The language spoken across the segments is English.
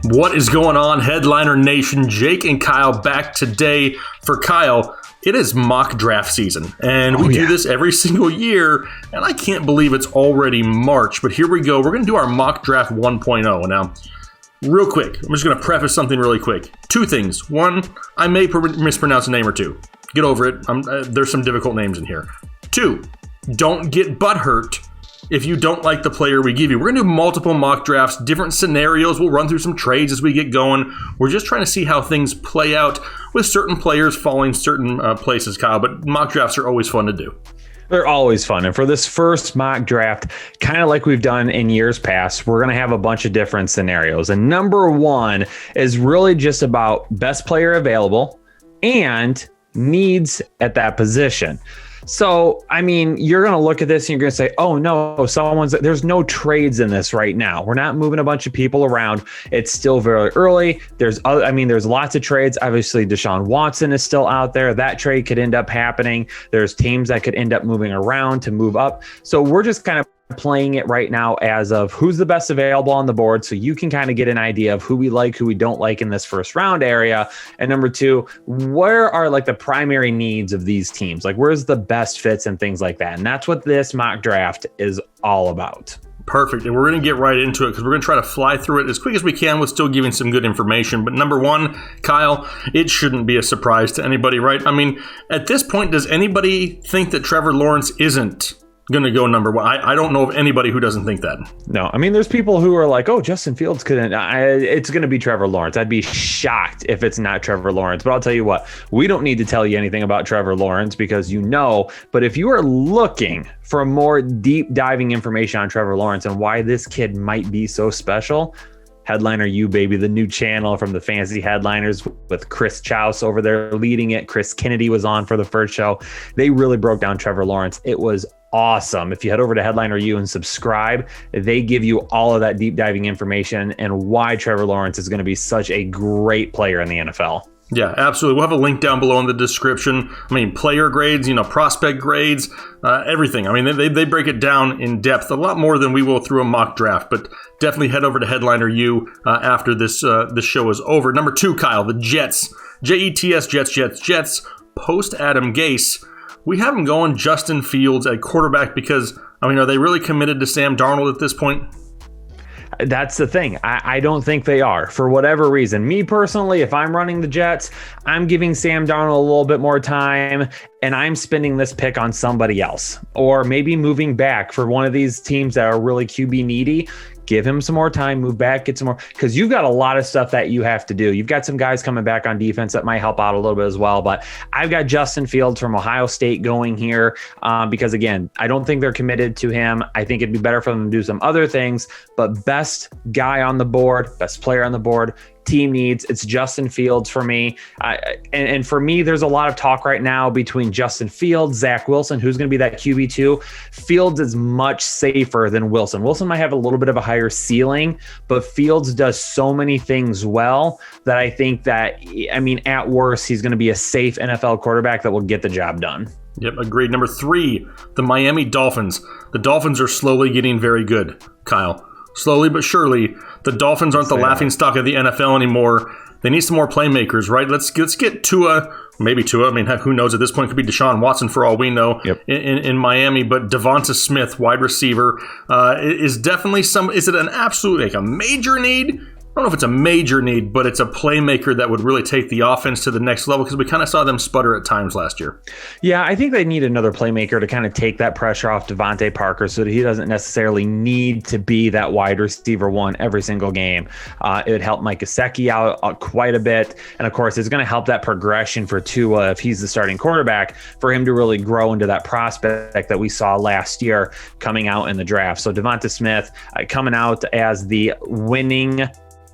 What is going on, Headliner Nation? Jake and Kyle back today. For Kyle, it is mock draft season, and we do this every single year, and I can't believe it's already March, but here we go. We're going to do our mock draft 1.0. Now, real quick, I'm just going to preface something really quick. Two things. One, I may mispronounce a name or two. Get over it. There's some difficult names in here. Two, don't get butthurt if you don't like the player we give you. We're going to do multiple mock drafts, different scenarios. We'll run through some trades as we get going. We're just trying to see how things play out with certain players falling certain places, Kyle. But mock drafts are always fun to do. They're always fun. And for this first mock draft, kind of like we've done in years past, we're going to have a bunch of different scenarios. And number one is really just about best player available and needs at that position. So, I mean, you're going to look at this and you're going to say, oh, no, there's no trades in this right now. We're not moving a bunch of people around. It's still very early. There's lots of trades. Obviously, Deshaun Watson is still out there. That trade could end up happening. There's teams that could end up moving around to move up. So we're just kind of playing it right now as of who's the best available on the board, so you can kind of get an idea of who we like, who we don't like in this first round area. And number two, where are like the primary needs of these teams? Like where's the best fits and things like that? And that's what this mock draft is all about. Perfect. And we're going to get right into it because we're going to try to fly through it as quick as we can with still giving some good information. But number one, Kyle, it shouldn't be a surprise to anybody, right? I mean, at this point, does anybody think that Trevor Lawrence isn't going to go number one? I don't know of anybody who doesn't think that. No, I mean, there's people who are like, oh, Justin Fields couldn't. It's going to be Trevor Lawrence. I'd be shocked if it's not Trevor Lawrence. But I'll tell you what, we don't need to tell you anything about Trevor Lawrence because you know. But if you are looking for more deep diving information on Trevor Lawrence and why this kid might be so special, Headliner U, baby, the new channel from the Fantasy Headliners with Chris Chouse over there leading it. Chris Kennedy was on for the first show. They really broke down Trevor Lawrence. It was awesome. If you head over to Headliner U and subscribe, they give you all of that deep diving information and why Trevor Lawrence is going to be such a great player in the NFL. Yeah, absolutely. We'll have a link down below in the description. I mean, player grades, prospect grades, everything. I mean, they break it down in depth, a lot more than we will through a mock draft, but definitely head over to Headliner U after this show is over. Number two, Kyle, the Jets. Jets, Jets. Post Adam Gase. We have them going Justin Fields at quarterback because, I mean, are they really committed to Sam Darnold at this point? That's the thing. I don't think they are for whatever reason. Me personally, if I'm running the Jets, I'm giving Sam Darnold a little bit more time and I'm spending this pick on somebody else or maybe moving back for one of these teams that are really QB needy. Give him some more time, move back, get some more, because you've got a lot of stuff that you have to do. You've got some guys coming back on defense that might help out a little bit as well. But I've got Justin Fields from Ohio State going here because, again, I don't think they're committed to him. I think it'd be better for them to do some other things. But best guy on the board, best player on the board, team needs, it's Justin Fields for me. And for me, there's a lot of talk right now between Justin Fields, Zach Wilson, who's going to be that QB2. Fields is much safer than Wilson. Wilson might have a little bit of a higher ceiling, but Fields does so many things well that I think that, I mean, at worst, he's going to be a safe NFL quarterback that will get the job done. Yep, agreed. Number three, the Miami Dolphins. The Dolphins are slowly getting very good, Kyle. Slowly but surely, the Dolphins aren't the laughingstock of the NFL anymore. They need some more playmakers, right? Let's get Tua, maybe Tua. I mean, who knows? At this point, it could be Deshaun Watson for all we know in Miami. But Devonta Smith, wide receiver, is definitely is it an absolute, like a major need? I don't know if it's a major need, but it's a playmaker that would really take the offense to the next level because we kind of saw them sputter at times last year. Yeah, I think they need another playmaker to kind of take that pressure off Devontae Parker so that he doesn't necessarily need to be that wide receiver one every single game. It would help Mike Gesicki out quite a bit. And of course, it's going to help that progression for Tua if he's the starting quarterback for him to really grow into that prospect that we saw last year coming out in the draft. So Devonta Smith coming out as the winning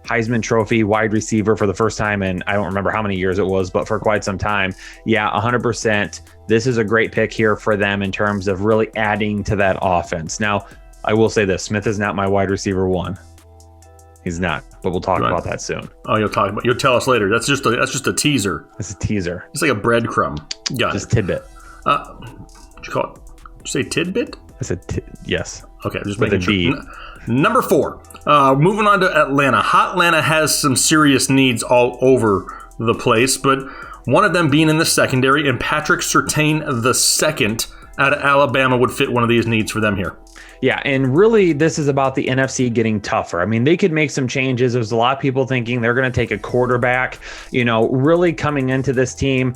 Heisman Trophy wide receiver for the first time in, I don't remember how many years it was, but for quite some time. Yeah, 100%. This is a great pick here for them in terms of really adding to that offense. Now, I will say this, Smith is not my wide receiver one. He's not, but we'll talk about that soon. Oh, you'll tell us later. That's just a teaser. It's a teaser. It's like a breadcrumb. Got just tidbit. What'd you call it? Did you say tidbit? I said yes. Okay, just with making sure. Number 4, moving on to Atlanta. Hot Atlanta has some serious needs all over the place, but one of them being in the secondary, and Patrick Surtain II out of Alabama would fit one of these needs for them here. Yeah, and really this is about the NFC getting tougher. I mean, they could make some changes. There's a lot of people thinking they're going to take a quarterback, really coming into this team,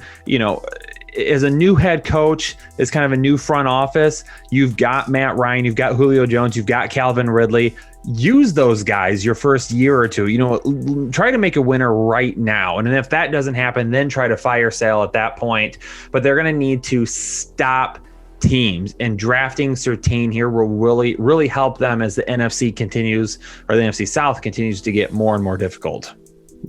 as a new head coach, it's kind of a new front office. You've got Matt Ryan, you've got Julio Jones, you've got Calvin Ridley. Use those guys your first year or two. Try to make a winner right now. And if that doesn't happen, then try to fire sale at that point. But they're going to need to stop teams, and drafting Surtain here will really, really help them as the NFC continues, or the NFC South continues to get more and more difficult.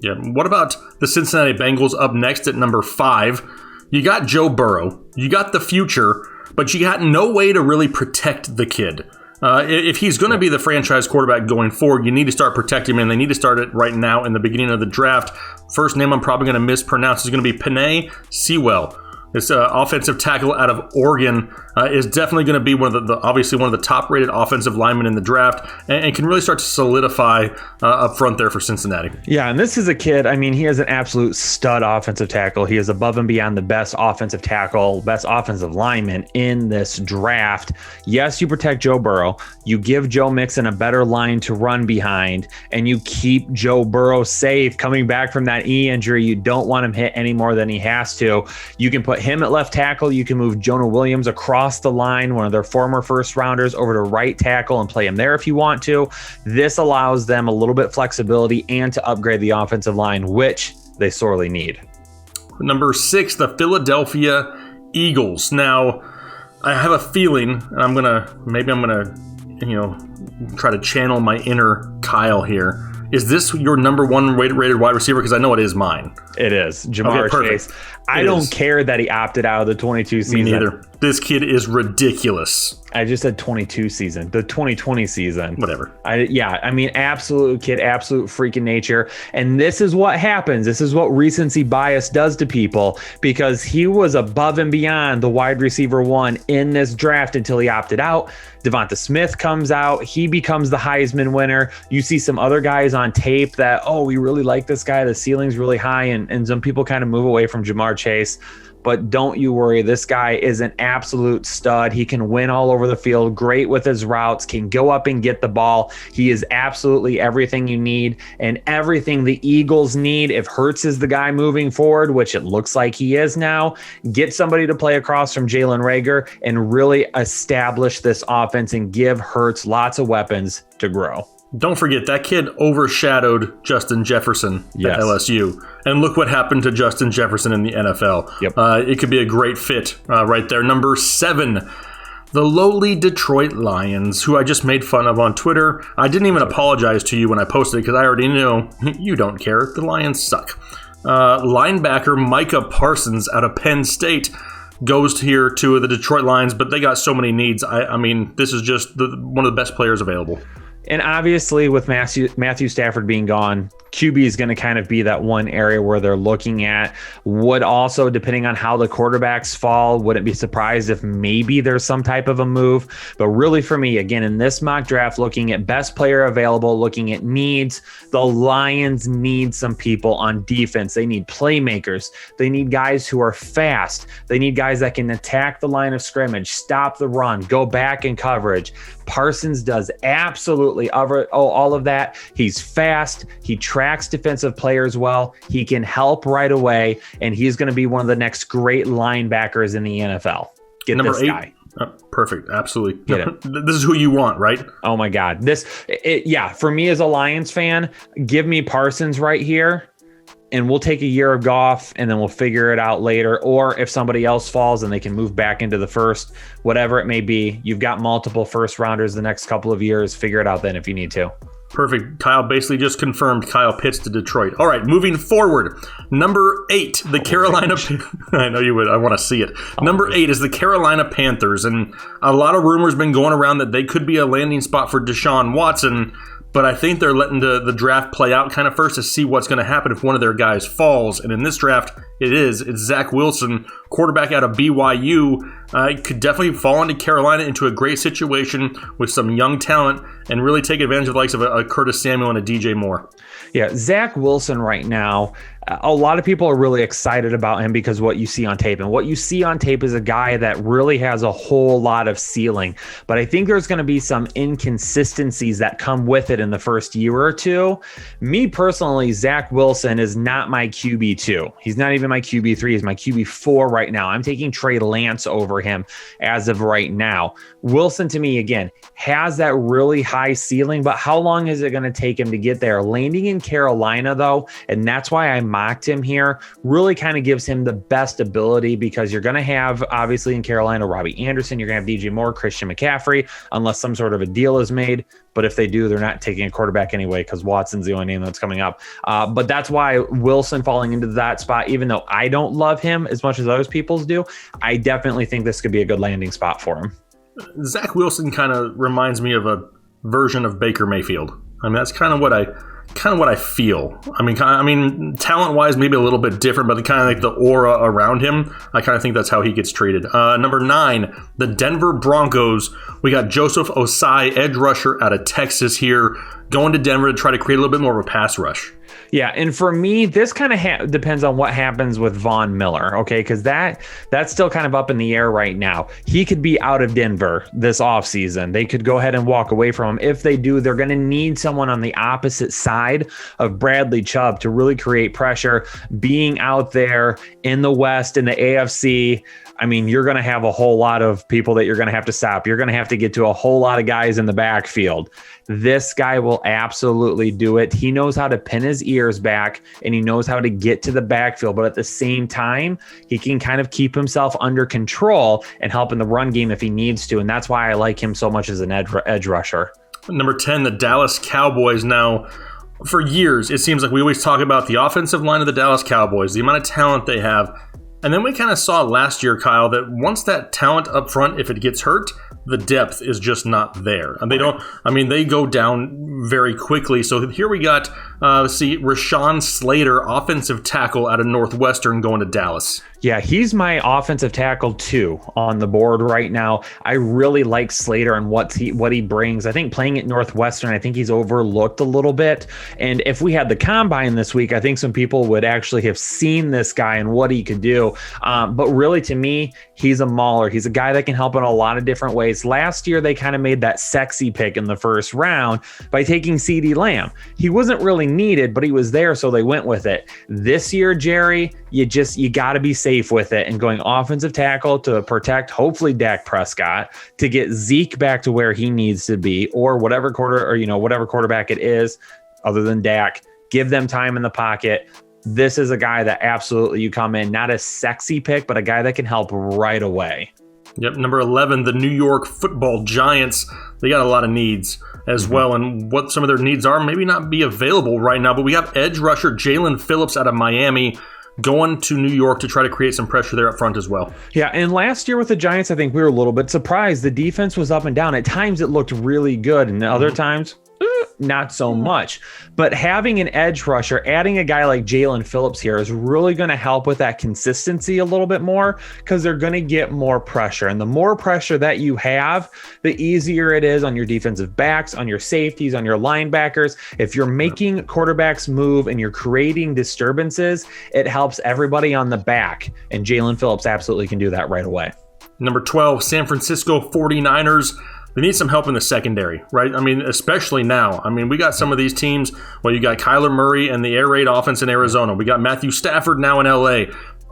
Yeah. What about the Cincinnati Bengals up next at number 5? You got Joe Burrow, you got the future, but you got no way to really protect the kid. If he's going to be the franchise quarterback going forward, you need to start protecting him, and they need to start it right now in the beginning of the draft. First name I'm probably going to mispronounce is going to be Penei Sewell. This offensive tackle out of Oregon is definitely going to be obviously one of the top-rated offensive linemen in the draft, and can really start to solidify up front there for Cincinnati. Yeah, and this is a kid, he has an absolute stud offensive tackle. He is above and beyond the best offensive tackle, best offensive lineman in this draft. Yes, you protect Joe Burrow. You give Joe Mixon a better line to run behind, and you keep Joe Burrow safe coming back from that knee injury. You don't want him hit any more than he has to. You can put him at left tackle. You can move Jonah Williams across the line, one of their former first rounders, over to right tackle and play him there if you want to. This allows them a little bit flexibility and to upgrade the offensive line, which they sorely need. Number 6, the Philadelphia Eagles. Now, I have a feeling, and I'm gonna try to channel my inner Kyle here. Is this your number 1 rated wide receiver? Because I know it is mine. It is. Jamar Chase. I don't care that he opted out of the 22 season. Me neither. This kid is ridiculous. I just said 22 season, the 2020 season. Whatever. Absolute kid, absolute freaking nature. And this is what happens. This is what recency bias does to people, because he was above and beyond the wide receiver 1 in this draft until he opted out. Devonta Smith comes out. He becomes the Heisman winner. You see some other guys on tape that, we really like this guy. The ceiling's really high. And some people kind of move away from Jamar Chase. But don't you worry, this guy is an absolute stud. He can win all over the field, great with his routes, can go up and get the ball. He is absolutely everything you need and everything the Eagles need. If Hurts is the guy moving forward, which it looks like he is now, get somebody to play across from Jalen Reagor and really establish this offense and give Hurts lots of weapons to grow. Don't forget, that kid overshadowed Justin Jefferson at LSU. And look what happened to Justin Jefferson in the NFL. Yep. It could be a great fit right there. Number 7, the lowly Detroit Lions, who I just made fun of on Twitter. I didn't even apologize to you when I posted it because I already knew you don't care. The Lions suck. Linebacker Micah Parsons out of Penn State goes here to the Detroit Lions, but they got so many needs. This is just one of the best players available. And obviously with Matthew Stafford being gone, QB is going to kind of be that one area where they're looking at. Would also, depending on how the quarterbacks fall, wouldn't be surprised if maybe there's some type of a move. But really for me, again, in this mock draft, looking at best player available, looking at needs, the Lions need some people on defense. They need playmakers. They need guys who are fast. They need guys that can attack the line of scrimmage, stop the run, go back in coverage. Parsons does absolutely all of that. He's fast. He tracks defensive players well. He can help right away, and he's going to be one of the next great linebackers in the NFL. Get number this 8. guy. Perfect. Absolutely. This is who you want, right? Oh my God. For me as a Lions fan, give me Parsons right here. And we'll take a year of Goff, and then we'll figure it out later. Or if somebody else falls and they can move back into the first, whatever it may be, you've got multiple first rounders the next couple of years. Figure it out then if you need to. Perfect. Kyle basically just confirmed Kyle Pitts to Detroit. All right, moving forward. Number 8, the Carolina... I know you would. I want to see it. Number 8 is the Carolina Panthers. And a lot of rumors been going around that they could be a landing spot for Deshaun Watson. But I think they're letting the draft play out kind of first to see what's going to happen if one of their guys falls. And in this draft, it's Zach Wilson, quarterback out of BYU, could definitely fall into Carolina into a great situation with some young talent and really take advantage of the likes of a Curtis Samuel and a DJ Moore. Yeah, Zach Wilson right now, a lot of people are really excited about him because what you see on tape. And what you see on tape is a guy that really has a whole lot of ceiling. But I think there's going to be some inconsistencies that come with it in the first year or two. Me personally, Zach Wilson is not my QB2. He's not even my QB3. He's my QB4 right now. I'm taking Trey Lance over him as of right now. Wilson, to me, again, has that really high ceiling, but how long is it going to take him to get there? Landing in Carolina, though, and that's why I mocked him here, really kind of gives him the best ability because you're going to have, obviously, in Carolina, Robbie Anderson, you're going to have DJ Moore, Christian McCaffrey, unless some sort of a deal is made. But if they do, they're not taking a quarterback anyway because Watson's the only name that's coming up. But that's why Wilson falling into that spot, even though I don't love him as much as other people do, I definitely think this could be a good landing spot for him. Zach Wilson kind of reminds me of a version of Baker Mayfield. I mean, that's kind of what I feel. I mean, talent-wise, maybe a little bit different, but kind of like the aura around him, I kind of think that's how he gets treated. Number 9, the Denver Broncos. We got Joseph Osai, edge rusher out of Texas here, going to Denver to try to create a little bit more of a pass rush. Yeah, and for me, this kind of depends on what happens with Von Miller, okay? Because that's still kind of up in the air right now. He could be out of Denver this offseason. They could go ahead and walk away from him. If they do, they're going to need someone on the opposite side of Bradley Chubb to really create pressure. Being out there in the West, in the AFC, I mean, you're going to have a whole lot of people that you're going to have to stop. You're going to have to get to a whole lot of guys in the backfield. This guy will absolutely do it. He knows how to pin his ears back and he knows how to get to the backfield. But at the same time, he can kind of keep himself under control and help in the run game if he needs to. And that's why I like him so much as an edge rusher. Number 10, the Dallas Cowboys. Now, for years, it seems like we always talk about the offensive line of the Dallas Cowboys, the amount of talent they have. And then we kind of saw last year, Kyle, that once that talent up front, if it gets hurt, the depth is just not there. And they go down very quickly. So here we got, Rashawn Slater, offensive tackle out of Northwestern, going to Dallas. Yeah, he's my offensive tackle too on the board right now. I really like Slater and what he brings. I think playing at Northwestern, I think he's overlooked a little bit. And if we had the combine this week, I think some people would actually have seen this guy and what he could do. But really, to me, he's a mauler. He's a guy that can help in a lot of different ways. Last year, they kind of made that sexy pick in the first round by taking CeeDee Lamb. He wasn't really needed, but he was there, so they went with it. This year, Jerry, you got to be safe with it and going offensive tackle to protect, hopefully, Dak Prescott, to get Zeke back to where he needs to be, or whatever quarterback it is, other than Dak. Give them time in the pocket. This is a guy that absolutely you come in, not a sexy pick, but a guy that can help right away. Yep, number 11, the New York Football Giants. They got a lot of needs as well, and what some of their needs are maybe not be available right now, but we got edge rusher Jalen Phillips out of Miami going to New York to try to create some pressure there up front as well. Yeah, and last year with the Giants, I think we were a little bit surprised. The defense was up and down. At times it looked really good, and other times not so much. But having an edge rusher, adding a guy like Jalen Phillips here is really going to help with that consistency a little bit more because they're going to get more pressure. And the more pressure that you have, the easier it is on your defensive backs, on your safeties, on your linebackers. If you're making quarterbacks move and you're creating disturbances, it helps everybody on the back. And Jalen Phillips absolutely can do that right away. Number 12, San Francisco 49ers. They need some help in the secondary, right? I mean, especially now. I mean, we got some of these teams. Well, you got Kyler Murray and the air raid offense in Arizona. We got Matthew Stafford now in LA.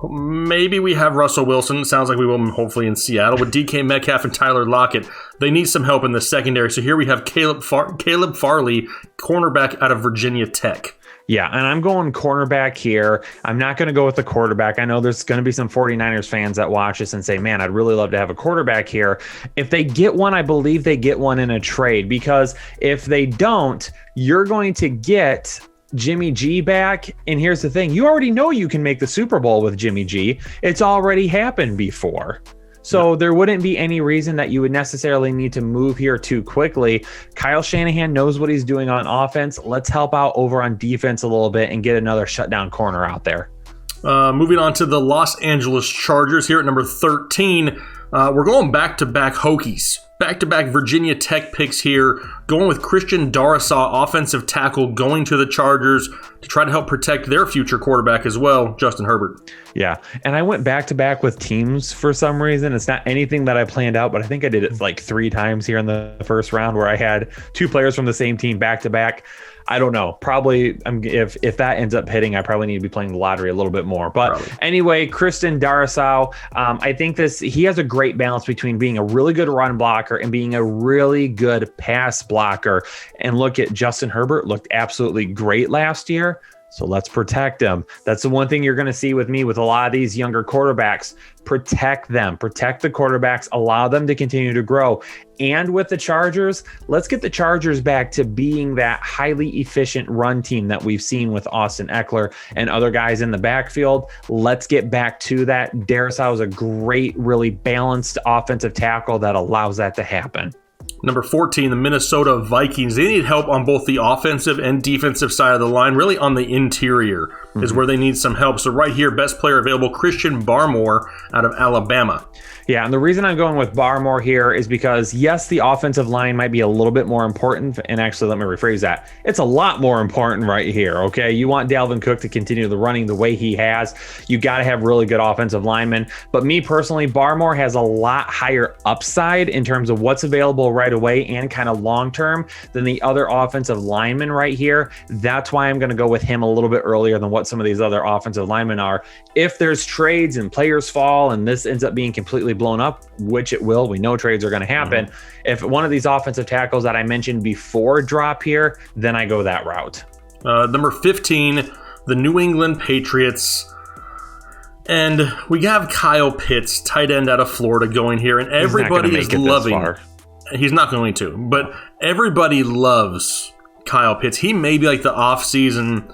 Maybe we have Russell Wilson. Sounds like we will hopefully in Seattle with DK Metcalf and Tyler Lockett. They need some help in the secondary. So here we have Caleb Farley, cornerback out of Virginia Tech. Yeah, and I'm going cornerback here. I'm not going to go with the quarterback. I know there's going to be some 49ers fans that watch this and say, man, I'd really love to have a quarterback here. If they get one, I believe they get one in a trade, because if they don't, you're going to get Jimmy G back. And here's the thing. You already know you can make the Super Bowl with Jimmy G. It's already happened before. So there wouldn't be any reason that you would necessarily need to move here too quickly. Kyle Shanahan knows what he's doing on offense. Let's help out over on defense a little bit and get another shutdown corner out there. Moving on to the Los Angeles Chargers here at number 13. We're going back-to-back Hokies. Back-to-back Virginia Tech picks here. Going with Christian Darrisaw, offensive tackle, going to the Chargers to try to help protect their future quarterback as well, Justin Herbert. Yeah, and I went back-to-back with teams for some reason. It's not anything that I planned out, but I think I did it like 3 times here in the first round where I had 2 players from the same team back-to-back. I don't know. Probably if that ends up hitting, I probably need to be playing the lottery a little bit more. But anyway, Kristen Darrisaw, I think he has a great balance between being a really good run blocker and being a really good pass blocker. And look at Justin Herbert, looked absolutely great last year. So let's protect them. That's the one thing you're going to see with me with a lot of these younger quarterbacks. Protect them. Protect the quarterbacks. Allow them to continue to grow. And with the Chargers, let's get the Chargers back to being that highly efficient run team that we've seen with Austin Eckler and other guys in the backfield. Let's get back to that. Darrisaw is a great, really balanced offensive tackle that allows that to happen. Number 14, the Minnesota Vikings. They need help on both the offensive and defensive side of the line. Really on the interior is where they need some help. So right here, best player available, Christian Barmore out of Alabama. Yeah, and the reason I'm going with Barmore here is because, yes, the offensive line might be a little bit more important. And actually, let me rephrase that. It's a lot more important right here, okay? You want Dalvin Cook to continue the running the way he has. You got to have really good offensive linemen. But me personally, Barmore has a lot higher upside in terms of what's available right away and kind of long-term than the other offensive linemen right here. That's why I'm going to go with him a little bit earlier than what some of these other offensive linemen are. If there's trades and players fall and this ends up being completely blown up, which it will, we know trades are going to happen. If one of these offensive tackles that I mentioned before drop here, then I go that route. Number 15, the New England Patriots. And we have Kyle Pitts, tight end out of Florida, going here, and everybody is loving. He's not going to, but everybody loves Kyle Pitts. He may be like the off-season,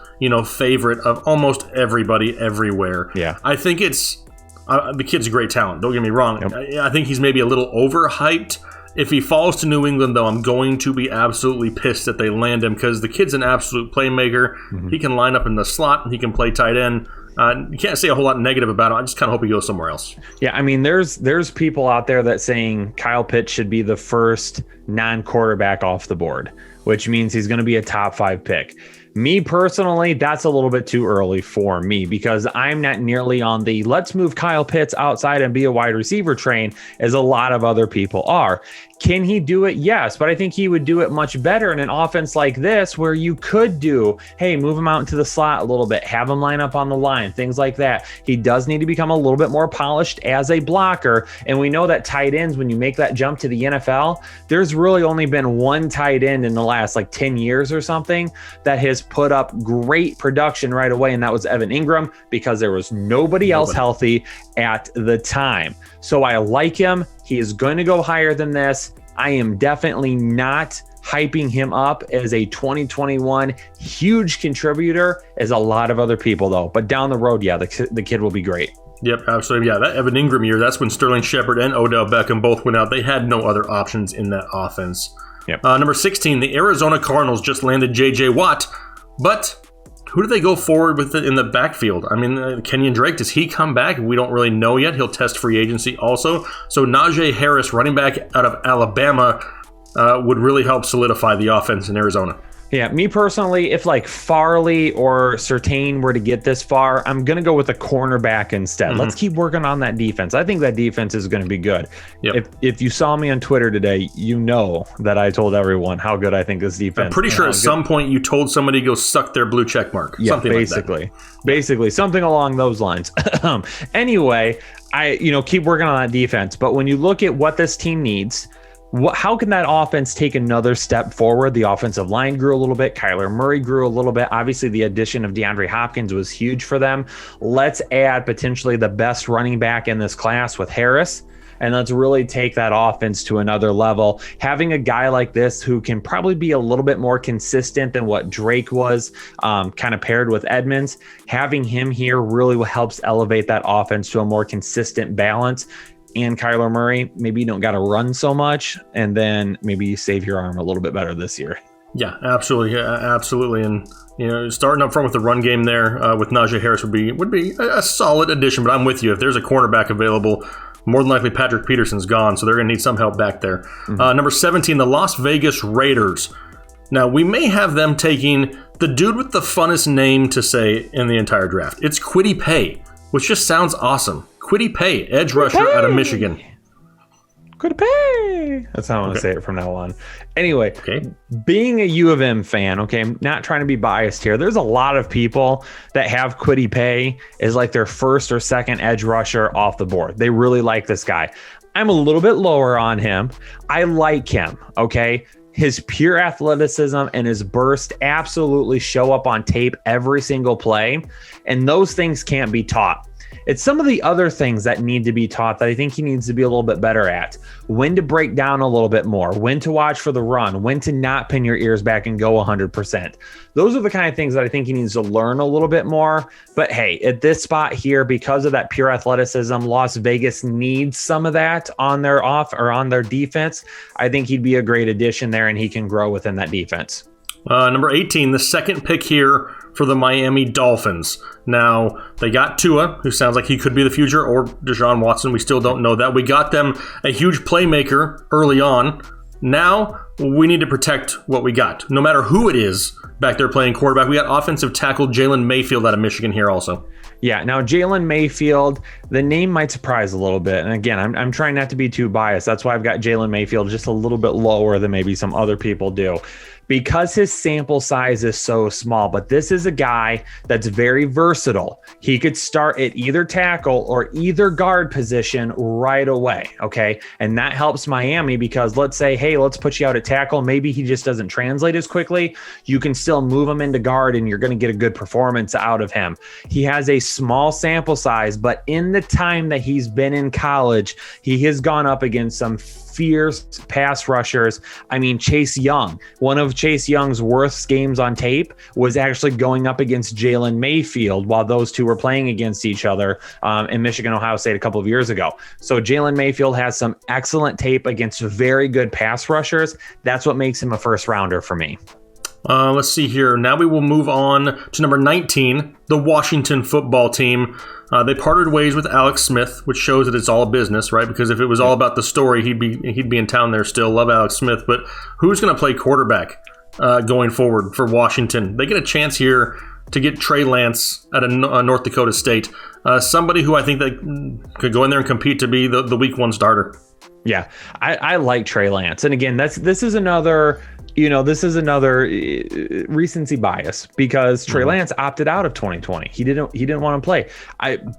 favorite of almost everybody everywhere. Yeah, I think it's the kid's a great talent. Don't get me wrong. Yep. I think he's maybe a little overhyped. If he falls to New England, though, I'm going to be absolutely pissed that they land him because the kid's an absolute playmaker. He can line up in the slot and he can play tight end. You can't say a whole lot negative about him. I just kind of hope he goes somewhere else. Yeah, I mean, there's people out there that saying Kyle Pitts should be the first non-quarterback off the board, which means he's going to be a top 5 pick. Me personally, that's a little bit too early for me because I'm not nearly on the let's move Kyle Pitts outside and be a wide receiver train as a lot of other people are. Can he do it? Yes, but I think he would do it much better in an offense like this where you could do, hey, move him out into the slot a little bit, have him line up on the line, things like that. He does need to become a little bit more polished as a blocker, and we know that tight ends, when you make that jump to the NFL, there's really only been one tight end in the last 10 years or something that has put up great production right away, and that was Evan Ingram because there was nobody else healthy at the time. So I like him. He is going to go higher than this. I am definitely not hyping him up as a 2021 huge contributor as a lot of other people, though. But down the road, yeah, the kid will be great. Yep, absolutely. Yeah, that Evan Ingram year, that's when Sterling Shepard and Odell Beckham both went out. They had no other options in that offense. Yep. Number 16, the Arizona Cardinals just landed J.J. Watt, but who do they go forward with in the backfield? I mean, Kenyon Drake, does he come back? We don't really know yet. He'll test free agency also. So Najee Harris, running back out of Alabama, would really help solidify the offense in Arizona. Yeah, me personally, if Farley or Surtain were to get this far, I'm going to go with a cornerback instead. Let's keep working on that defense. I think that defense is going to be good. Yep. If you saw me on Twitter today, you know that I told everyone how good I think this defense is. I'm pretty sure at some point you told somebody to go suck their blue check mark. Yeah, something basically. Like that. Basically, something along those lines. Anyway, I keep working on that defense. But when you look at what this team needs, how can that offense take another step forward? The offensive line grew a little bit. Kyler Murray grew a little bit. Obviously, the addition of DeAndre Hopkins was huge for them. Let's add potentially the best running back in this class with Harris, and let's really take that offense to another level. Having a guy like this who can probably be a little bit more consistent than what Drake was, kind of paired with Edmonds, having him here really helps elevate that offense to a more consistent balance. And Kyler Murray, maybe you don't got to run so much, and then maybe you save your arm a little bit better this year. Yeah, absolutely. Absolutely. And, starting up front with the run game there with Najee Harris would be a solid addition. But I'm with you. If there's a cornerback available, more than likely Patrick Peterson's gone. So they're going to need some help back there. Number 17, the Las Vegas Raiders. Now, we may have them taking the dude with the funnest name to say in the entire draft. It's Kwity Paye, which just sounds awesome. Kwity Paye, edge rusher out of Michigan. Kwity Paye. That's how I want to say it from now on. Anyway, being a U of M fan, I'm not trying to be biased here. There's a lot of people that have Kwity Paye as like their first or second edge rusher off the board. They really like this guy. I'm a little bit lower on him. I like him, His pure athleticism and his burst absolutely show up on tape every single play, and those things can't be taught. It's some of the other things that need to be taught that I think he needs to be a little bit better at. When to break down a little bit more, when to watch for the run, when to not pin your ears back and go 100%. Those are the kind of things that I think he needs to learn a little bit more. But hey, at this spot here, because of that pure athleticism, Las Vegas needs some of that on their on their defense. I think he'd be a great addition there, and he can grow within that defense. Number 18, the second pick here for the Miami Dolphins. Now, they got Tua, who sounds like he could be the future, or Deshaun Watson. We still don't know that. We got them a huge playmaker early on. Now, we need to protect what we got, no matter who it is back there playing quarterback. We got offensive tackle Jalen Mayfield out of Michigan here also. Yeah, now Jalen Mayfield, the name might surprise a little bit. And again, I'm trying not to be too biased. That's why I've got Jalen Mayfield just a little bit lower than maybe some other people do, because his sample size is so small. But this is a guy that's very versatile. He could start at either tackle or either guard position right away, And that helps Miami because let's say, hey, let's put you out at tackle. Maybe he just doesn't translate as quickly. You can still move him into guard and you're going to get a good performance out of him. He has a small sample size, but in the time that he's been in college, he has gone up against some fierce pass rushers. I mean, Chase Young, one of Chase Young's worst games on tape was actually going up against Jalen Mayfield while those two were playing against each other in Michigan, Ohio State a couple of years ago. So Jalen Mayfield has some excellent tape against very good pass rushers. That's what makes him a first rounder for me. Let's see here. Now we will move on to number 19, the Washington football team. They parted ways with Alex Smith, which shows that it's all business, right? Because if it was all about the story, he'd be in town there still. Love Alex Smith, but who's going to play quarterback going forward for Washington? They get a chance here to get Trey Lance out of North Dakota State, somebody who I think that could go in there and compete to be the week one starter. Yeah, I like Trey Lance, and again, this is another recency bias because Trey Lance opted out of 2020. He didn't want to play.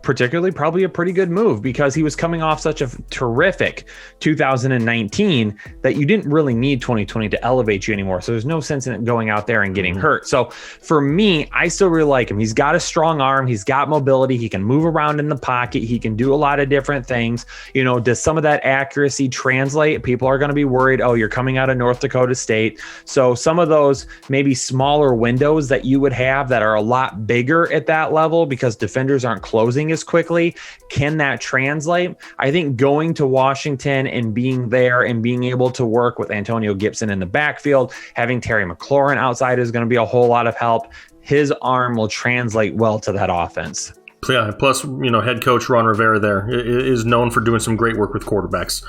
Particularly probably a pretty good move because he was coming off such a terrific 2019 that you didn't really need 2020 to elevate you anymore. So there's no sense in it going out there and getting hurt. So for me, I still really like him. He's got a strong arm. He's got mobility. He can move around in the pocket. He can do a lot of different things. Does some of that accuracy translate? People are going to be worried, oh, you're coming out of North Dakota State. So some of those maybe smaller windows that you would have that are a lot bigger at that level because defenders aren't closing as quickly, can that translate? I think going to Washington and being there and being able to work with Antonio Gibson in the backfield, having Terry McLaurin outside is going to be a whole lot of help. His arm will translate well to that offense. Yeah, plus, head coach Ron Rivera there is known for doing some great work with quarterbacks.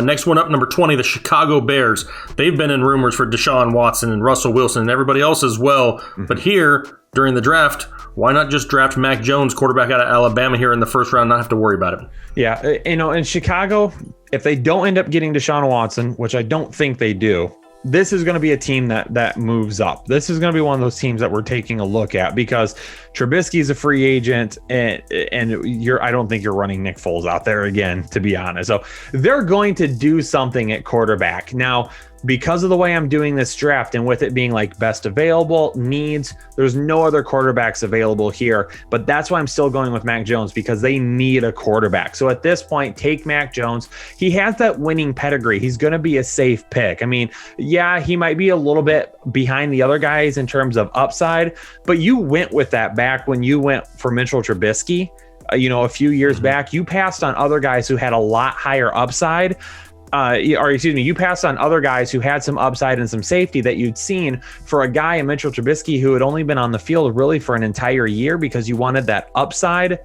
Next one up, number 20, the Chicago Bears. They've been in rumors for Deshaun Watson and Russell Wilson and everybody else as well. Mm-hmm. But here, during the draft, why not just draft Mac Jones, quarterback out of Alabama here in the first round, not have to worry about it? Yeah, in Chicago, if they don't end up getting Deshaun Watson, which I don't think they do, this is going to be a team that moves up. This is going to be one of those teams that we're taking a look at because Trubisky is a free agent, and I don't think you're running Nick Foles out there again, to be honest. So they're going to do something at quarterback. Now, because of the way I'm doing this draft and with it being like best available needs, there's no other quarterbacks available here, but that's why I'm still going with Mac Jones because they need a quarterback. So at this point, take Mac Jones. He has that winning pedigree. He's going to be a safe pick. I mean, yeah, he might be a little bit behind the other guys in terms of upside, but you went with that back when you went for Mitchell Trubisky. A few years back, you passed on other guys who had a lot higher upside. you passed on other guys who had some upside and some safety that you'd seen for a guy in Mitchell Trubisky who had only been on the field really for an entire year because you wanted that upside.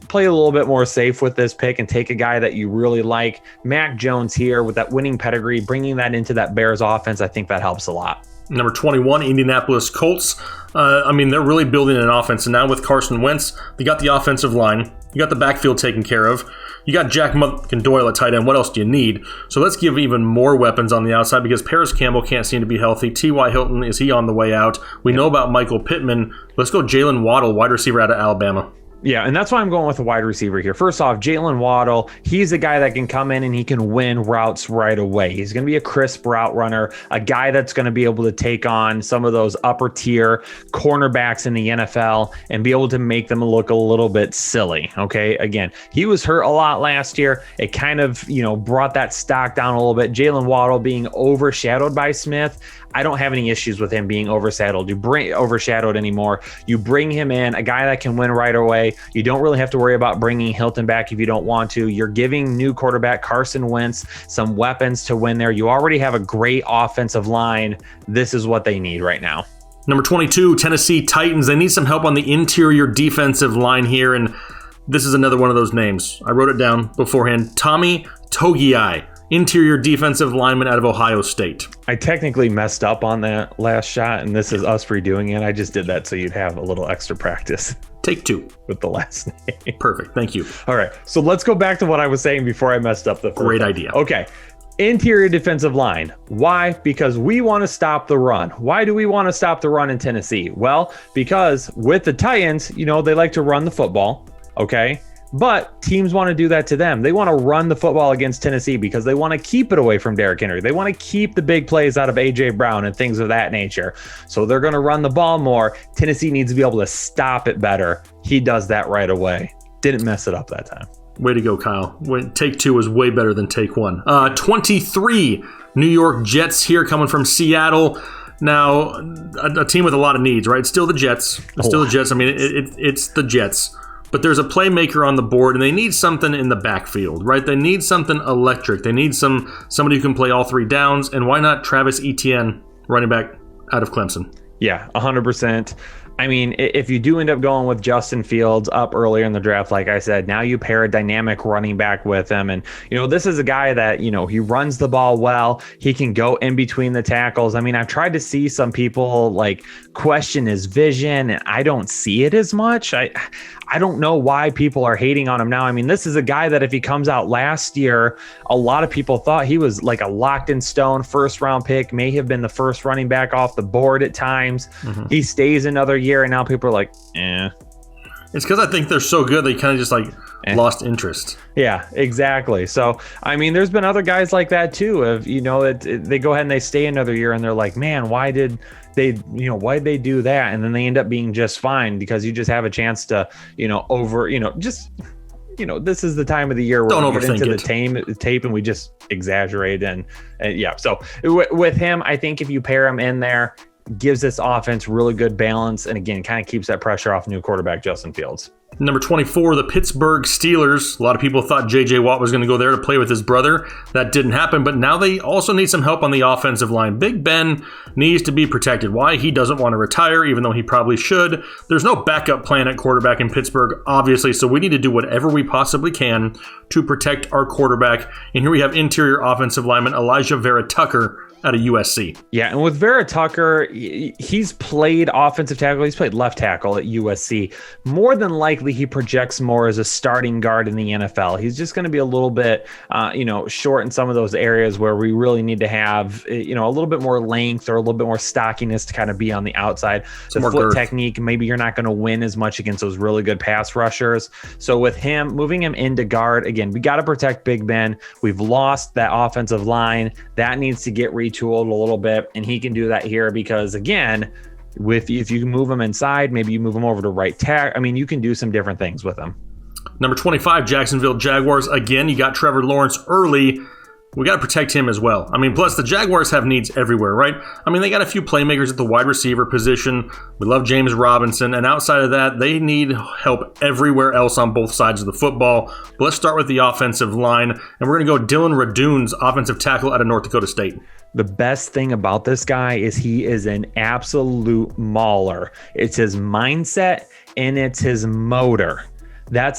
Play a little bit more safe with this pick and take a guy that you really like. Mac Jones here with that winning pedigree, bringing that into that Bears offense, I think that helps a lot. Number 21, Indianapolis Colts. They're really building an offense. And now with Carson Wentz, they got the offensive line. You got the backfield taken care of. You got Jack McDoyle at tight end. What else do you need? So let's give even more weapons on the outside because Paris Campbell can't seem to be healthy. T.Y. Hilton, is he on the way out? We know about Michael Pittman. Let's go Jalen Waddle, wide receiver out of Alabama. Yeah, and that's why I'm going with a wide receiver here. First off, Jalen Waddle, he's a guy that can come in and he can win routes right away. He's going to be a crisp route runner, a guy that's going to be able to take on some of those upper tier cornerbacks in the NFL and be able to make them look a little bit silly. Okay, again, he was hurt a lot last year. It kind of, brought that stock down a little bit. Jalen Waddle being overshadowed by Smith. I don't have any issues with him being overshadowed anymore. You bring him in, a guy that can win right away. You don't really have to worry about bringing Hilton back if you don't want to. You're giving new quarterback Carson Wentz some weapons to win there. You already have a great offensive line. This is what they need right now. Number 22, Tennessee Titans. They need some help on the interior defensive line here, and this is another one of those names. I wrote it down beforehand. Tommy Togiai, interior defensive lineman out of Ohio State. I technically messed up on that last shot, and this is us redoing it. I just did that so you'd have a little extra practice. Take two. With the last name. Perfect. Thank you. All right. So let's go back to what I was saying before I messed up the first Great one. idea. Okay. Interior defensive line. Why? Because we want to stop the run. Why do we want to stop the run in Tennessee? Well, because with the Titans, they like to run the football. Okay. But teams want to do that to them. They want to run the football against Tennessee because they want to keep it away from Derrick Henry. They want to keep the big plays out of A.J. Brown and things of that nature. So they're going to run the ball more. Tennessee needs to be able to stop it better. He does that right away. Didn't mess it up that time. Way to go, Kyle. Take two is way better than take one. 23, New York Jets here coming from Seattle. Now, a team with a lot of needs, right? Still the Jets. Still the Jets. It's the Jets. But there's a playmaker on the board, and they need something in the backfield, right? They need something electric. They need somebody who can play all three downs. And why not Travis Etienne, running back out of Clemson? Yeah, 100%. If you do end up going with Justin Fields up earlier in the draft, like I said, now you pair a dynamic running back with him. And, this is a guy that, he runs the ball well. He can go in between the tackles. I've tried to see some people question his vision, and I don't see it as much. I don't know why people are hating on him now. This is a guy that if he comes out last year, a lot of people thought he was like a locked in stone first round pick, may have been the first running back off the board at times. Mm-hmm. He stays another year, and now people are like, eh. It's because I think they're so good, they kind of just lost interest. Yeah, exactly. So, there's been other guys like that too. They go ahead and they stay another year, and they're like, man, why'd they do that? And then they end up being just fine because you just have a chance to, this is the time of the year where we get into the tape and we just exaggerate and yeah. So with him, I think if you pair him in there, gives this offense really good balance, and again, kind of keeps that pressure off new quarterback Justin Fields. Number 24, the Pittsburgh Steelers. A lot of people thought J.J. Watt was going to go there to play with his brother. That didn't happen, but now they also need some help on the offensive line. Big Ben needs to be protected. Why? He doesn't want to retire, even though he probably should. There's no backup plan at quarterback in Pittsburgh, obviously, so we need to do whatever we possibly can to protect our quarterback. And here we have interior offensive lineman Elijah Vera Tucker out of USC. Yeah, and with Vera Tucker, he's played offensive tackle. He's played left tackle at USC. More than likely, he projects more as a starting guard in the NFL. He's just going to be a little bit, short in some of those areas where we really need to have, a little bit more length or a little bit more stockiness to kind of be on the outside. The foot girth. Technique, maybe you're not going to win as much against those really good pass rushers. So with him, moving him into guard, again, we got to protect Big Ben. We've lost that offensive line. That needs to get retooled a little bit, and he can do that here because, again, if you move him inside, maybe you move him over to right tackle. You can do some different things with him. Number 25, Jacksonville Jaguars. Again, you got Trevor Lawrence early. we got to protect him as well. I mean, plus the Jaguars have needs everywhere, right? I mean, they got a few playmakers at the wide receiver position. We love James Robinson. And outside of that, they need help everywhere else on both sides of the football. But let's start with the offensive line. And we're going to go Dylan Radune's offensive tackle out of North Dakota State. The best thing about this guy is he is an absolute mauler. It's his mindset and it's his motor.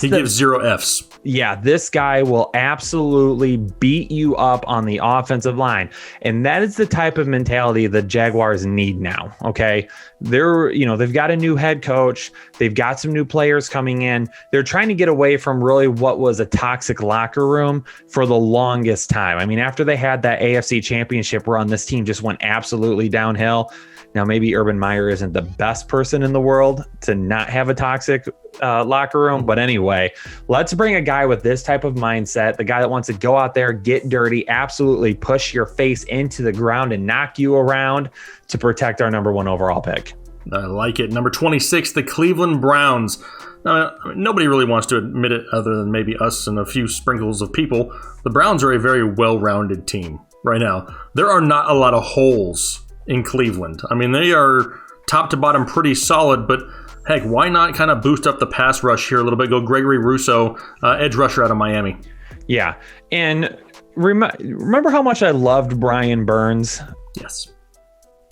He gives 0 Fs. Yeah, this guy will absolutely beat you up on the offensive line. And that is the type of mentality the Jaguars need now. Okay. They've got a new head coach. They've got some new players coming in. They're trying to get away from really what was a toxic locker room for the longest time. I mean, after they had that AFC championship run, this team just went absolutely downhill. Now, maybe Urban Meyer isn't the best person in the world to not have a toxic locker room. But anyway, let's bring a guy with this type of mindset, the guy that wants to go out there, get dirty, absolutely push your face into the ground and knock you around to protect our number 1 overall pick. I like it. Number 26, the Cleveland Browns. Nobody really wants to admit it other than maybe us and a few sprinkles of people. The Browns are a very well-rounded team right now. There are not a lot of holes in Cleveland. I mean, they are top to bottom pretty solid, but heck, why not kind of boost up the pass rush here a little bit? Go Gregory Rousseau, edge rusher out of Miami. Yeah, and remember how much I loved Brian Burns? Yes.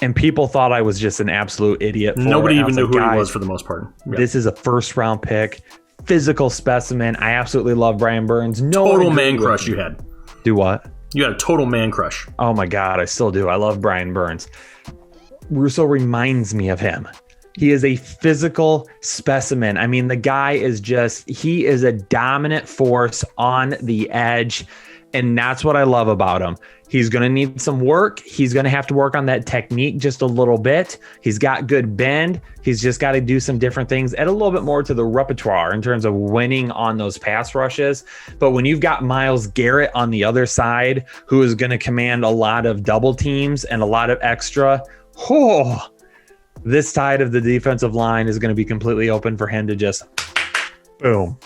And people thought I was just an absolute idiot. Nobody even knew who he was for the most part. Yep. This is a first-round pick, physical specimen. I absolutely love Brian Burns. Total man crush you had. Do what? You had a total man crush. Oh my God, I still do. I love Brian Burns. Rousseau reminds me of him. He is a physical specimen. I mean, the guy he is a dominant force on the edge. And that's what I love about him. He's going to need some work. He's going to have to work on that technique just a little bit. He's got good bend. He's just got to do some different things, add a little bit more to the repertoire in terms of winning on those pass rushes. But when you've got Myles Garrett on the other side, who is going to command a lot of double teams and a lot of extra, this side of the defensive line is going to be completely open for him to just boom.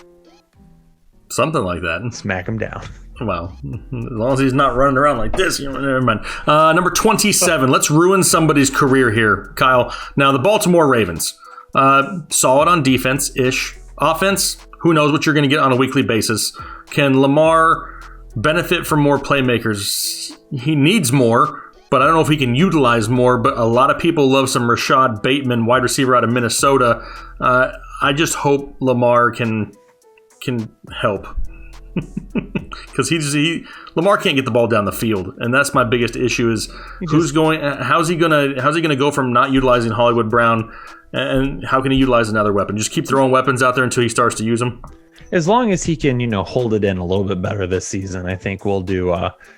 Something like that. Smack him down. Well, as long as he's not running around like this, never mind. Number 27. Let's ruin somebody's career here, Kyle. Now, the Baltimore Ravens. Solid on defense-ish. Offense, who knows what you're going to get on a weekly basis. Can Lamar benefit from more playmakers? He needs more, but I don't know if he can utilize more. But a lot of people love some Rashad Bateman, wide receiver out of Minnesota. I just hope Lamar can help. Because Lamar can't get the ball down the field, and that's my biggest issue. Is how's he gonna go from not utilizing Hollywood Brown, and how can he utilize another weapon? Just keep throwing weapons out there until he starts to use them. As long as he can, hold it in a little bit better this season, I think he'll do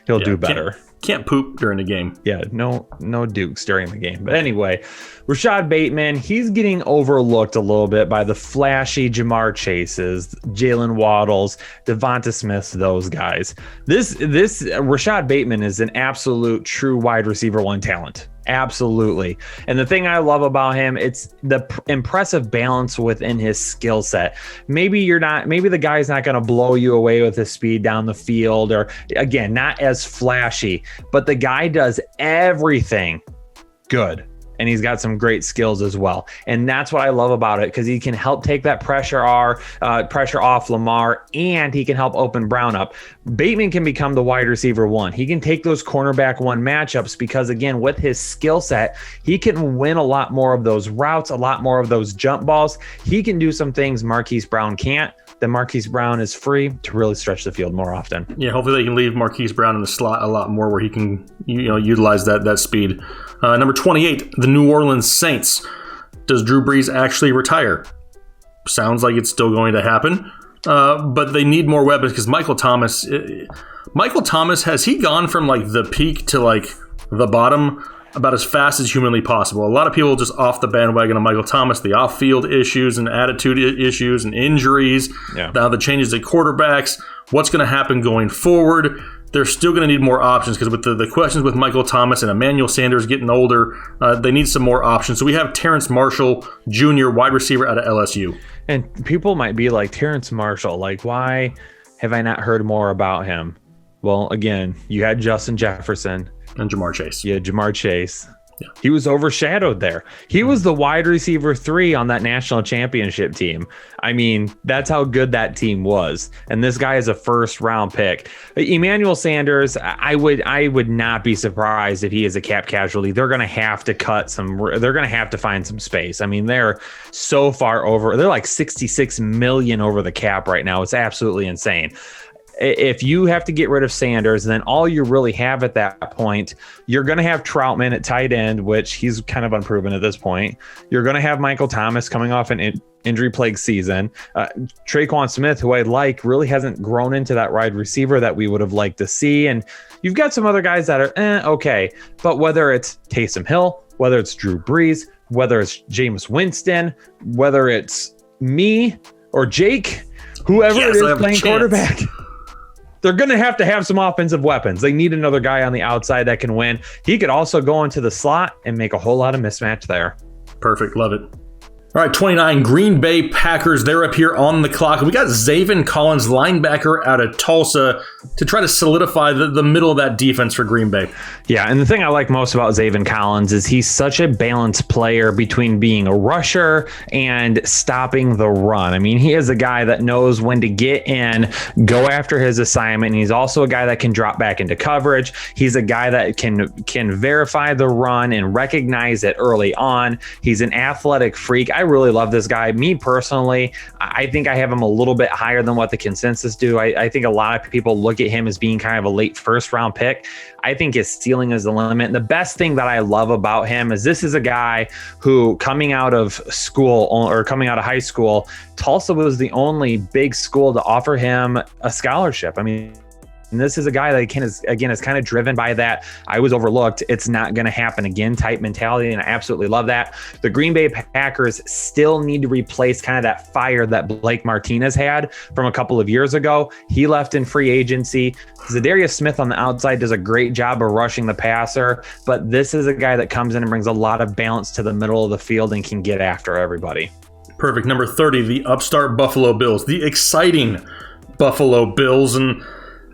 better. Can't poop during the game. Yeah, no dukes during the game. But anyway, Rashad Bateman, he's getting overlooked a little bit by the flashy Jamar Chases, Jalen Waddles, Devonta Smiths, those guys. This Rashad Bateman is an absolute true wide receiver 1 talent. Absolutely. And the thing I love about him, it's the impressive balance within his skill set. Maybe the guy's not going to blow you away with his speed down the field, or again, not as flashy, but the guy does everything good. And he's got some great skills as well. And that's what I love about it, because he can help take that pressure off Lamar, and he can help open Brown up. Bateman can become the wide receiver 1. He can take those cornerback 1 matchups because, again, with his skill set, he can win a lot more of those routes, a lot more of those jump balls. He can do some things Marquise Brown can't. Then Marquise Brown is free to really stretch the field more often. Yeah, hopefully they can leave Marquise Brown in the slot a lot more, where he can utilize that speed. Number 28, the New Orleans Saints. Does Drew Brees actually retire? Sounds like it's still going to happen, but they need more weapons, because Michael Thomas, has he gone from like the peak to like the bottom about as fast as humanly possible? A lot of people just off the bandwagon of Michael Thomas, the off-field issues and attitude issues and injuries. Yeah. Now the changes at quarterbacks. What's going to happen going forward? They're still going to need more options, because with the questions with Michael Thomas and Emmanuel Sanders getting older, they need some more options. So we have Terrence Marshall Jr., wide receiver out of LSU. And people might be like, Terrence Marshall, like, why have I not heard more about him? Well, again, you had Justin Jefferson and Jamar Chase. Yeah, Jamar Chase. Yeah. He was overshadowed there. He was the wide receiver 3 on that national championship team. I mean, that's how good that team was. And this guy is a first round pick. Emmanuel Sanders, I would not be surprised if he is a cap casualty. They're going to have to they're going to have to find some space. I mean, they're so far over. They're like 66 million over the cap right now. It's absolutely insane. If you have to get rid of Sanders, then all you really have at that point, you're going to have Troutman at tight end, which he's kind of unproven at this point. You're going to have Michael Thomas coming off an injury-plagued season. Traquan Smith, who I like, really hasn't grown into that wide receiver that we would have liked to see. And you've got some other guys that are okay. But whether it's Taysom Hill, whether it's Drew Brees, whether it's Jameis Winston, whether it's me or Jake, whoever it is playing quarterback, they're going to have some offensive weapons. They need another guy on the outside that can win. He could also go into the slot and make a whole lot of mismatch there. Perfect. Love it. All right, 29, Green Bay Packers. They're up here on the clock. We got Zaven Collins, linebacker out of Tulsa, to try to solidify the middle of that defense for Green Bay. Yeah, and the thing I like most about Zaven Collins is he's such a balanced player between being a rusher and stopping the run. I mean, he is a guy that knows when to get in, go after his assignment, and he's also a guy that can drop back into coverage. He's a guy that can verify the run and recognize it early on. He's an athletic freak. I really love this guy. Me personally, I think I have him a little bit higher than what the consensus do. I think a lot of people look at him as being kind of a late first round pick. I think his ceiling is the limit. And the best thing that I love about him is this is a guy who, coming out of school or coming out of high school, Tulsa was the only big school to offer him a scholarship. I mean, and this is a guy that is kind of driven by that I was overlooked, it's not going to happen again type mentality, and I absolutely love that. The Green Bay Packers still need to replace kind of that fire that Blake Martinez had from a couple of years ago. He left in free agency. Zadarius Smith on the outside does a great job of rushing the passer, but this is a guy that comes in and brings a lot of balance to the middle of the field and can get after everybody. Perfect. Number 30, the upstart Buffalo Bills, the exciting Buffalo Bills. And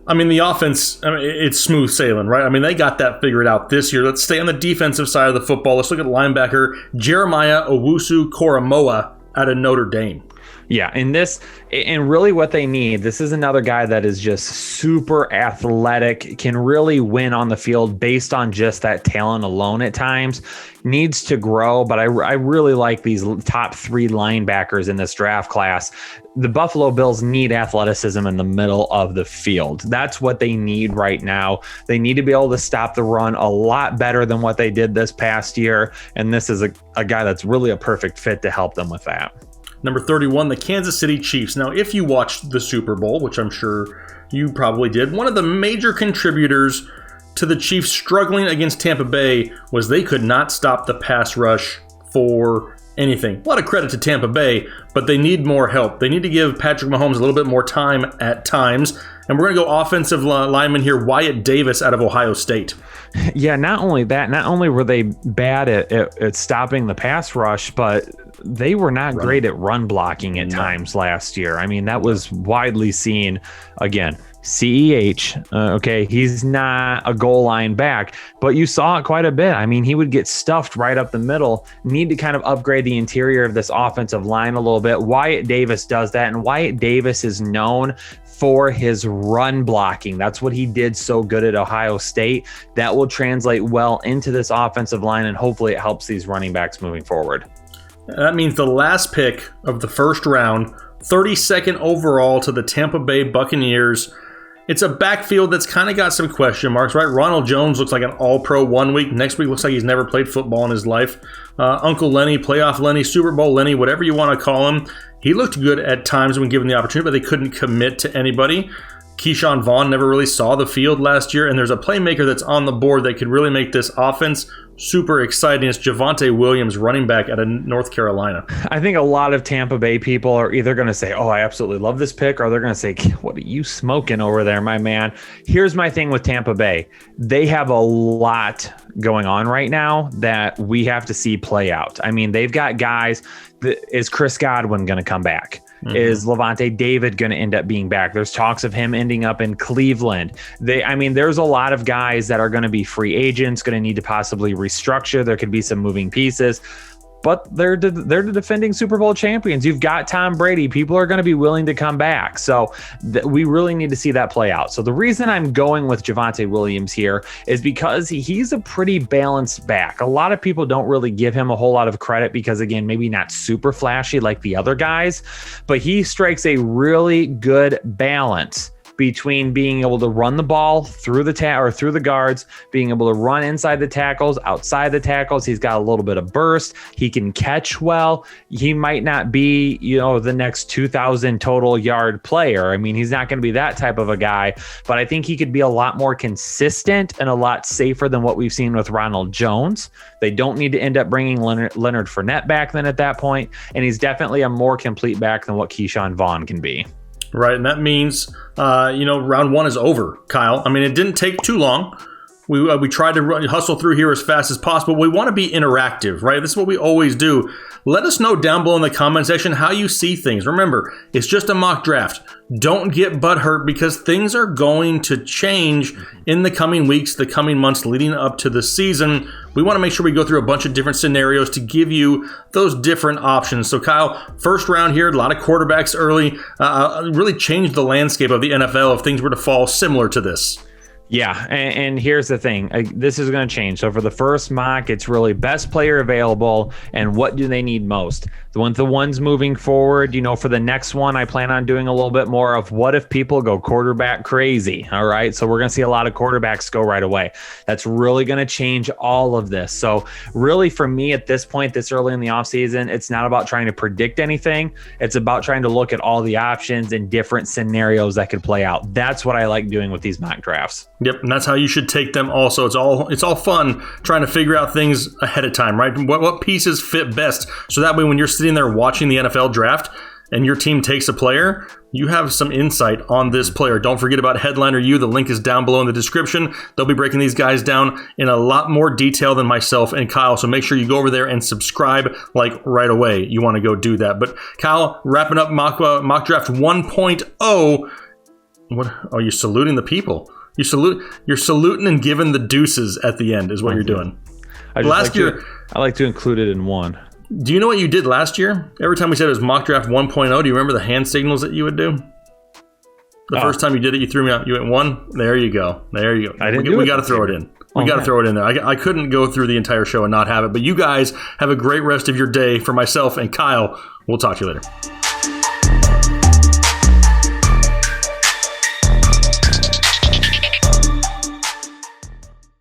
I mean, the offense, it's smooth sailing, right? I mean, they got that figured out this year. Let's stay on the defensive side of the football. Let's look at linebacker Jeremiah Owusu-Koramoah out of Notre Dame. Yeah, and really what they need, this is another guy that is just super athletic, can really win on the field based on just that talent alone at times. Needs to grow, but I really like these top 3 linebackers in this draft class. The Buffalo Bills need athleticism in the middle of the field. That's what they need right now. They need to be able to stop the run a lot better than what they did this past year, and this is a guy that's really a perfect fit to help them with that. Number 31, the Kansas City Chiefs. Now, if you watched the Super Bowl, which I'm sure you probably did, one of the major contributors to the Chiefs struggling against Tampa Bay was they could not stop the pass rush for anything. A lot of credit to Tampa Bay, but they need more help. They need to give Patrick Mahomes a little bit more time at times. And we're going to go offensive lineman here, Wyatt Davis out of Ohio State. Yeah, not only that, not only were they bad at stopping the pass rush, but they were not great at run blocking at times last year. I mean, that was widely seen. Again, CEH, okay, he's not a goal line back, but you saw it quite a bit. I mean, he would get stuffed right up the middle. Need to kind of upgrade the interior of this offensive line a little bit. Wyatt Davis does that, and Wyatt Davis is known for his run blocking. That's what he did so good at Ohio State. That will translate well into this offensive line, and hopefully it helps these running backs moving forward. That means the last pick of the first round, 32nd overall to the Tampa Bay Buccaneers. It's a backfield that's kind of got some question marks, right? Ronald Jones looks like an all-pro 1 week. Next week looks like he's never played football in his life. Uncle Lenny, playoff Lenny, Super Bowl Lenny, whatever you want to call him. He looked good at times when given the opportunity, but they couldn't commit to anybody. Keyshawn Vaughn never really saw the field last year, and there's a playmaker that's on the board that could really make this offense super exciting. It's Javonte Williams, running back out of North Carolina. I think a lot of Tampa Bay people are either going to say, oh, I absolutely love this pick, or they're going to say, what are you smoking over there, my man? Here's my thing with Tampa Bay. They have a lot going on right now that we have to see play out. I mean, they've got guys. Is Chris Godwin going to come back? Is Levante David going to end up being back? There's talks of him ending up in Cleveland. There's a lot of guys that are going to be free agents, going to need to possibly restructure. There could be some moving pieces. But they're the defending Super Bowl champions. You've got Tom Brady. People are going to be willing to come back. So we really need to see that play out. So the reason I'm going with Javonte Williams here is because he's a pretty balanced back. A lot of people don't really give him a whole lot of credit because, again, maybe not super flashy like the other guys, but he strikes a really good balance between being able to run the ball through through the guards, being able to run inside the tackles, outside the tackles. He's got a little bit of burst. He can catch well. He might not be, the next 2,000 total yard player. I mean, he's not going to be that type of a guy, but I think he could be a lot more consistent and a lot safer than what we've seen with Ronald Jones. They don't need to end up bringing Leonard Fournette back then at that point, and he's definitely a more complete back than what Keyshawn Vaughn can be. Right, and that means, round one is over, Kyle. I mean, it didn't take too long. We tried to hustle through here as fast as possible. We want to be interactive, right? This is what we always do. Let us know down below in the comment section how you see things. Remember, it's just a mock draft. Don't get butthurt because things are going to change in the coming weeks, the coming months leading up to the season. We want to make sure we go through a bunch of different scenarios to give you those different options. So, Kyle, first round here, a lot of quarterbacks early. Really changed the landscape of the NFL if things were to fall similar to this. Yeah, and here's the thing. This is going to change. So for the first mock, it's really best player available and what do they need most. The ones moving forward, for the next one, I plan on doing a little bit more of what if people go quarterback crazy, all right? So we're going to see a lot of quarterbacks go right away. That's really going to change all of this. So really for me at this point, this early in the offseason, it's not about trying to predict anything. It's about trying to look at all the options and different scenarios that could play out. That's what I like doing with these mock drafts. Yep, and that's how you should take them also. It's all fun trying to figure out things ahead of time, right? What pieces fit best, so that way when you're sitting there watching the NFL draft and your team takes a player, you have some insight on this player. Don't forget about Headliner U. The link is down below in the description. They'll be breaking these guys down in a lot more detail than myself and Kyle, so make sure you go over there and subscribe right away. You want to go do that. But Kyle, wrapping up mock draft 1.0. What are you saluting the people? You're saluting and giving the deuces at the end is what you're doing. I like to include it in one. Do you know what you did last year? Every time we said it was mock draft 1.0, do you remember the hand signals that you would do? The first time you did it, you threw me out. You went 1. There you go. I didn't do it. We got to throw it in. We got to throw it in there. I couldn't go through the entire show and not have it. But you guys have a great rest of your day. For myself and Kyle, we'll talk to you later.